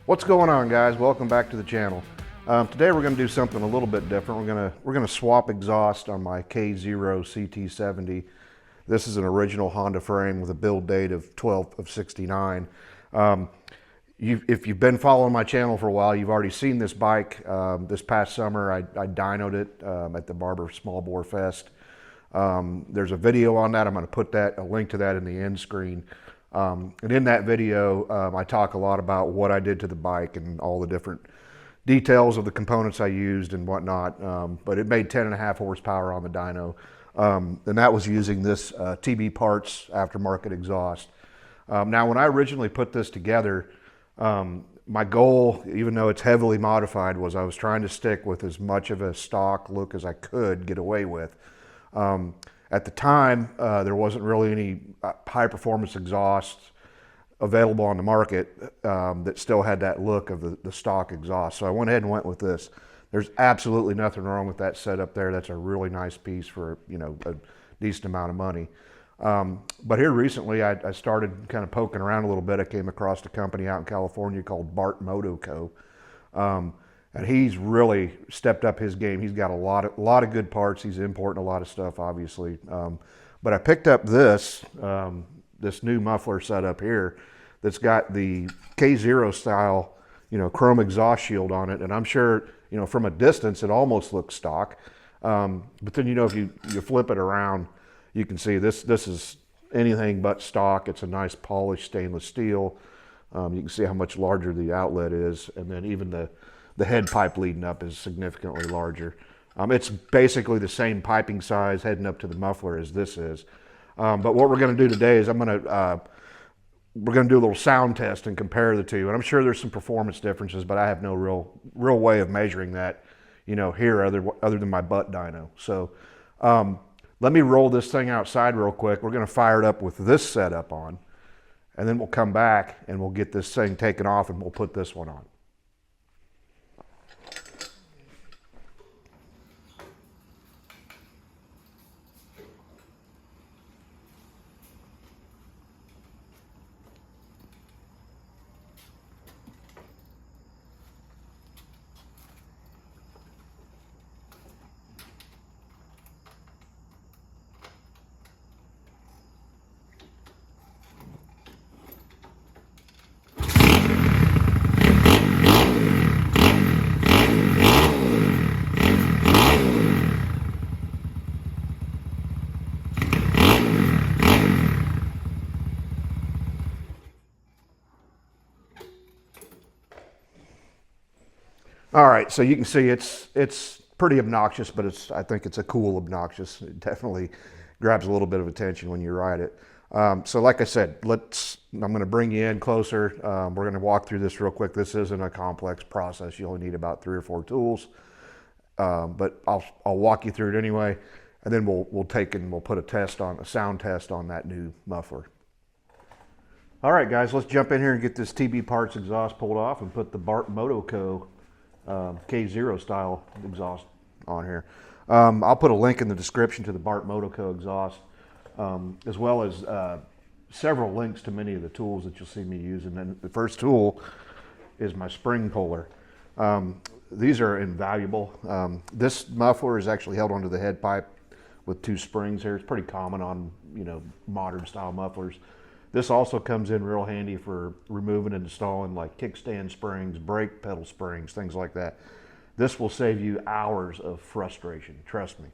What's going on, guys? Welcome back to the channel. Today we're going to do something a little bit different. We're going to swap exhaust on my K0 CT70. This is an original Honda frame with a build date of 12/69. If you've been following my channel for a while, you've already seen this bike. This past summer I dynoed it at the Barber Small Bore Fest. There's a video on that. I'm going to put a link to that in the end screen. And in that video, I talk a lot about what I did to the bike and all the different details of the components I used and whatnot. But it made 10.5 horsepower on the dyno. And that was using this TB Parts aftermarket exhaust. Now, when I originally put this together, my goal, even though it's heavily modified, was I was trying to stick with as much of a stock look as I could get away with. At the time, there wasn't really any high-performance exhausts available on the market that still had that look of the stock exhaust. So I went ahead and went with this. There's absolutely nothing wrong with that setup there. That's a really nice piece for, you know, a decent amount of money. But here recently, I started kind of poking around a little bit. I came across a company out in California called Bart Moto Co. And he's really stepped up his game. He's got a lot of good parts. He's importing a lot of stuff, obviously. But I picked up this new muffler setup here that's got the K0 style, you know, chrome exhaust shield on it. And I'm sure, you know, from a distance, it almost looks stock. But then, you know, if you flip it around, you can see this is anything but stock. It's a nice polished stainless steel. You can see how much larger the outlet is. And then even the head pipe leading up is significantly larger. It's basically the same piping size heading up to the muffler as this is. But what we're going to do today is we're going to do a little sound test and compare the two. And I'm sure there's some performance differences, but I have no real way of measuring that, you know, here other than my butt dyno. So let me roll this thing outside real quick. We're going to fire it up with this setup on, and then we'll come back and we'll get this thing taken off and we'll put this one on. All right, so you can see it's pretty obnoxious, but I think it's a cool obnoxious. It definitely grabs a little bit of attention when you ride it. So like I said, I'm going to bring you in closer. We're going to walk through this real quick. This isn't a complex process. You only need about 3 or 4 tools, but I'll walk you through it anyway, and then we'll put a sound test on that new muffler. All right, guys, let's jump in here and get this TB Parts exhaust pulled off and put the Bart Moto Co. K0 style exhaust on here. I'll put a link in the description to the Bart Moto Co exhaust, as well as several links to many of the tools that you'll see me using. And the first tool is my spring puller. These are invaluable. This muffler is actually held onto the head pipe with 2 springs here. It's pretty common on, you know, modern style mufflers. This also comes in real handy for removing and installing like kickstand springs, brake pedal springs, things like that. This will save you hours of frustration, trust me.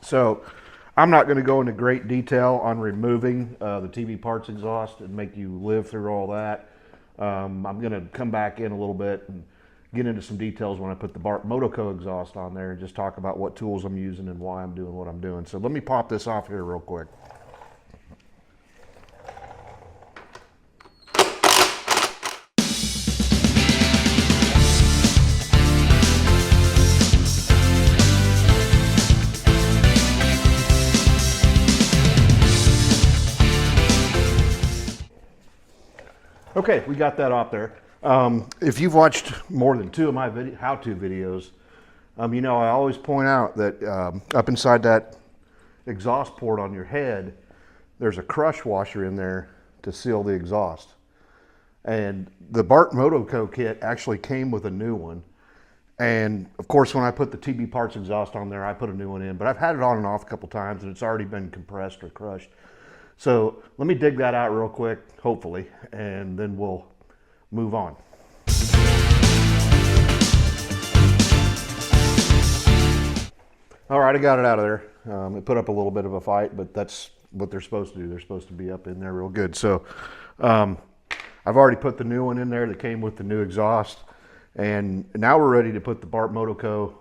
So I'm not going to go into great detail on removing the TB Parts exhaust and make you live through all that. I'm going to come back in a little bit and get into some details when I put the Bart Moto Co exhaust on there and just talk about what tools I'm using and why I'm doing what I'm doing. So let me pop this off here real quick. Okay, we got that off there. If you've watched more than 2 of my how-to videos, you know I always point out that up inside that exhaust port on your head, there's a crush washer in there to seal the exhaust. And the Bart Moto Co kit actually came with a new one. And of course, when I put the TB Parts exhaust on there, I put a new one in, but I've had it on and off a couple times and it's already been compressed or crushed. So let me dig that out real quick, hopefully, and then we'll move on. All right, I got it out of there. It put up a little bit of a fight, but that's what they're supposed to do. They're supposed to be up in there real good. So I've already put the new one in there that came with the new exhaust. And now we're ready to put the Bart Moto Co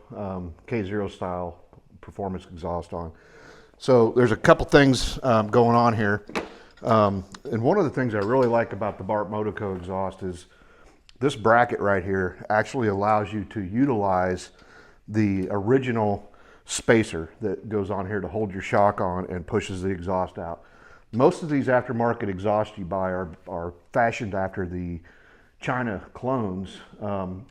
K0 style performance exhaust on. So there's a couple things going on here. And one of the things I really like about the Bart Moto Co exhaust is this bracket right here actually allows you to utilize the original spacer that goes on here to hold your shock on and pushes the exhaust out. Most of these aftermarket exhausts you buy are fashioned after the China clones,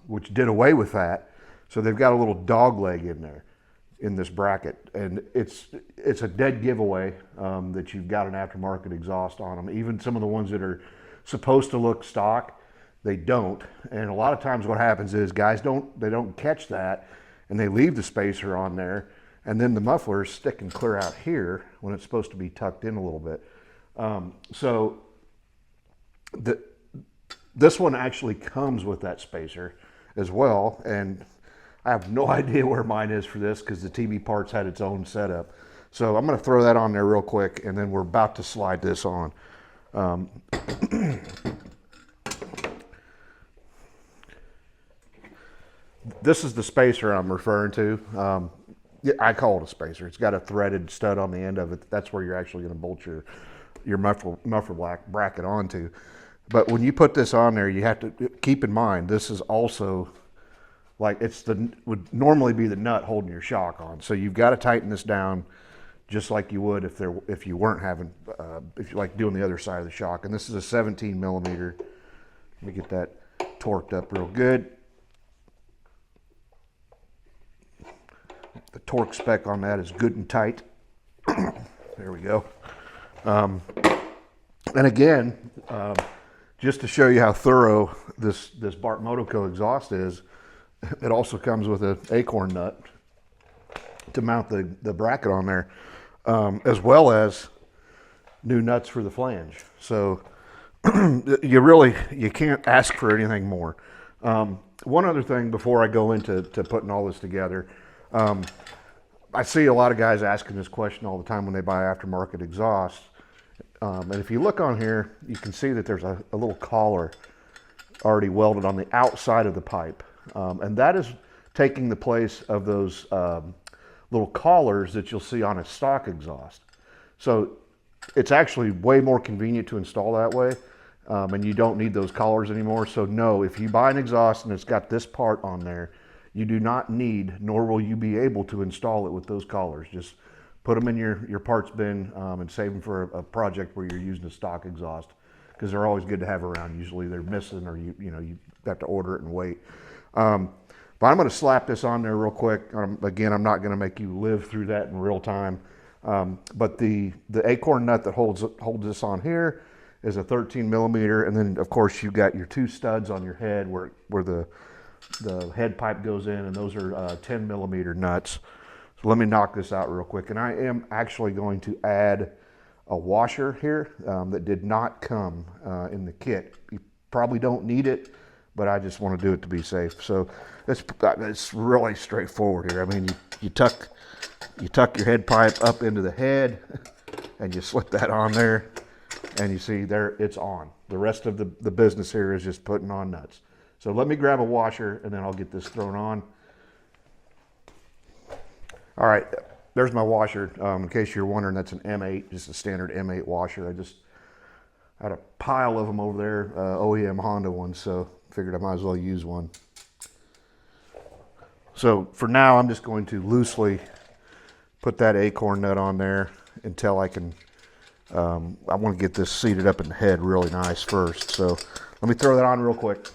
which did away with that. So they've got a little dog leg in there in this bracket, and it's a dead giveaway that you've got an aftermarket exhaust on them. Even some of the ones that are supposed to look stock, they don't. And a lot of times what happens is guys don't catch that, and they leave the spacer on there, and then the mufflers stick and clear out here when it's supposed to be tucked in a little bit. So this one actually comes with that spacer as well, and I have no idea where mine is for this because the TB Parts had its own setup. So I'm going to throw that on there real quick, and then we're about to slide this on. This is the spacer I'm referring to. I call it a spacer. It's got a threaded stud on the end of it. That's where you're actually going to bolt your muffler bracket onto. But when you put this on there, you have to keep in mind, this is also like would normally be the nut holding your shock on. So you've got to tighten this down just like you would if you weren't having, if you like doing the other side of the shock. And this is a 17 millimeter. Let me get that torqued up real good. The torque spec on that is good and tight. There we go. And again, just to show you how thorough this Bart Moto Co exhaust is, it also comes with an acorn nut to mount the bracket on there, as well as new nuts for the flange. So you can't ask for anything more. One other thing before I go into putting all this together, I see a lot of guys asking this question all the time when they buy aftermarket exhaust. And if you look on here, you can see that there's a little collar already welded on the outside of the pipe. And that is taking the place of those little collars that you'll see on a stock exhaust. So it's actually way more convenient to install that way. And you don't need those collars anymore. So no, if you buy an exhaust and it's got this part on there, you do not need, nor will you be able to install it with those collars. Just put them in your parts bin and save them for a project where you're using a stock exhaust, because they're always good to have around. Usually they're missing, or you have to order it and wait. But I'm going to slap this on there real quick. Again, I'm not going to make you live through that in real time. But the acorn nut that holds this on here is a 13 millimeter, and then of course you've got your two studs on your head where the head pipe goes in, and those are 10 millimeter nuts. So let me knock this out real quick. And I am actually going to add a washer here that did not come in the kit. You probably don't need it, but I just want to do it to be safe. So it's really straightforward here. I mean, you tuck your head pipe up into the head, and you slip that on there, and you see there it's on. The rest of the business here is just putting on nuts. So let me grab a washer, and then I'll get this thrown on. All right, there's my washer. In case you're wondering, that's an M8, just a standard M8 washer. I just had a pile of them over there, OEM Honda ones, so figured I might as well use one. So for now, I'm just going to loosely put that acorn nut on there until I can, I want to get this seated up in the head really nice first. So let me throw that on real quick.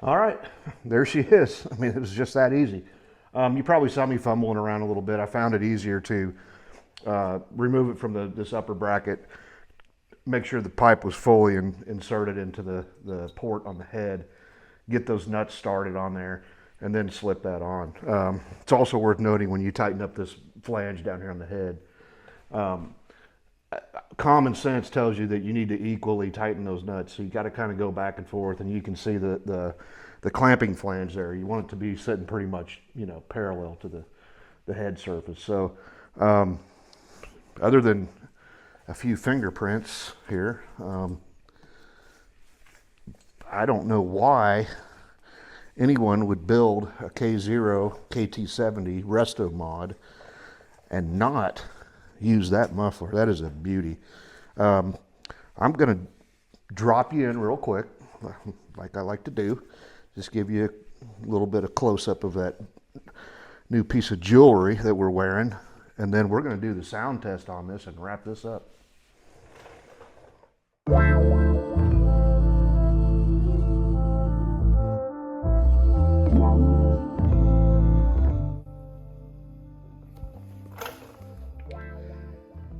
All right, there she is. I mean, it was just that easy. You probably saw me fumbling around a little bit. I found it easier to remove it from this upper bracket, make sure the pipe was fully inserted into the port on the head, get those nuts started on there, and then slip that on. It's also worth noting when you tighten up this flange down here on the head, common sense tells you that you need to equally tighten those nuts. So you got to kind of go back and forth, and you can see the clamping flange there. You want it to be sitting pretty much, you know, parallel to the head surface. So other than a few fingerprints here, I don't know why anyone would build a K0 CT70 resto mod and not use that muffler. That is a beauty. I'm going to drop you in real quick, like I like to do. Just give you a little bit of close-up of that new piece of jewelry that we're wearing, and then we're going to do the sound test on this and wrap this up.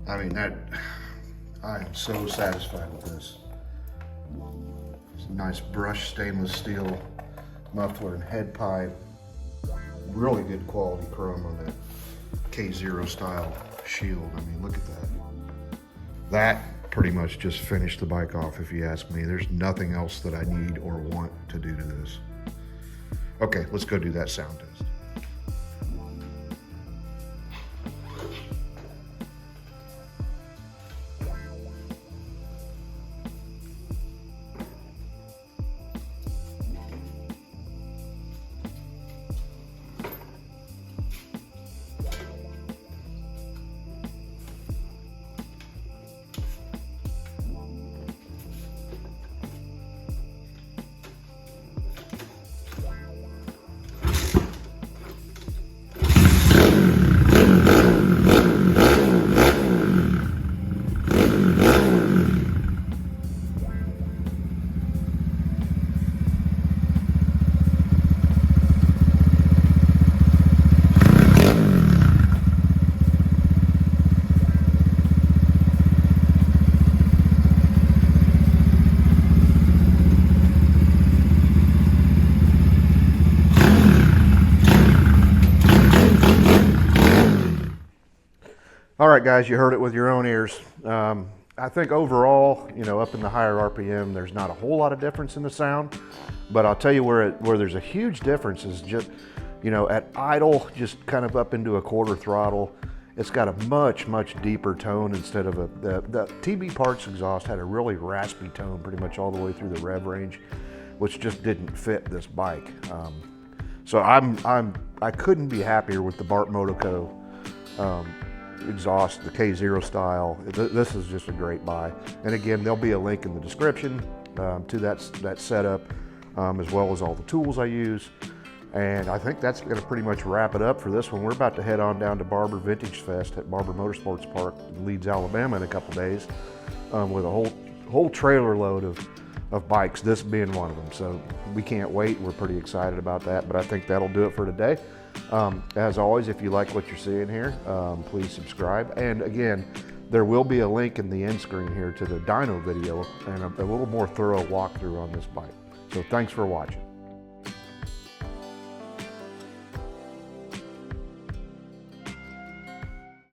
I mean, I am so satisfied with this. It's a nice brushed stainless steel muffler and head pipe. Really good quality chrome on that K0 style shield. I mean, look at that. That pretty much just finished the bike off, if you ask me. There's nothing else that I need or want to do to this. Okay, let's go do that sound test. All right, guys, you heard it with your own ears. I think overall, you know, up in the higher RPM, there's not a whole lot of difference in the sound, but I'll tell you where there's a huge difference is just, you know, at idle, just kind of up into a quarter throttle, it's got a much, much deeper tone instead of the TB Parts exhaust had a really raspy tone pretty much all the way through the rev range, which just didn't fit this bike. So I couldn't be happier with the Bart Moto Co. Exhaust, the K0 style. This is just a great buy. And again, there'll be a link in the description to that setup, as well as all the tools I use. And I think that's going to pretty much wrap it up for this one. We're about to head on down to Barber Vintage Fest at Barber Motorsports Park in Leeds, Alabama in a couple days, with a whole trailer load of bikes, this being one of them. So we can't wait. We're pretty excited about that, but I think that'll do it for today. As always, if you like what you're seeing here, please subscribe. And again, there will be a link in the end screen here to the dyno video and a little more thorough walkthrough on this bike. So thanks for watching.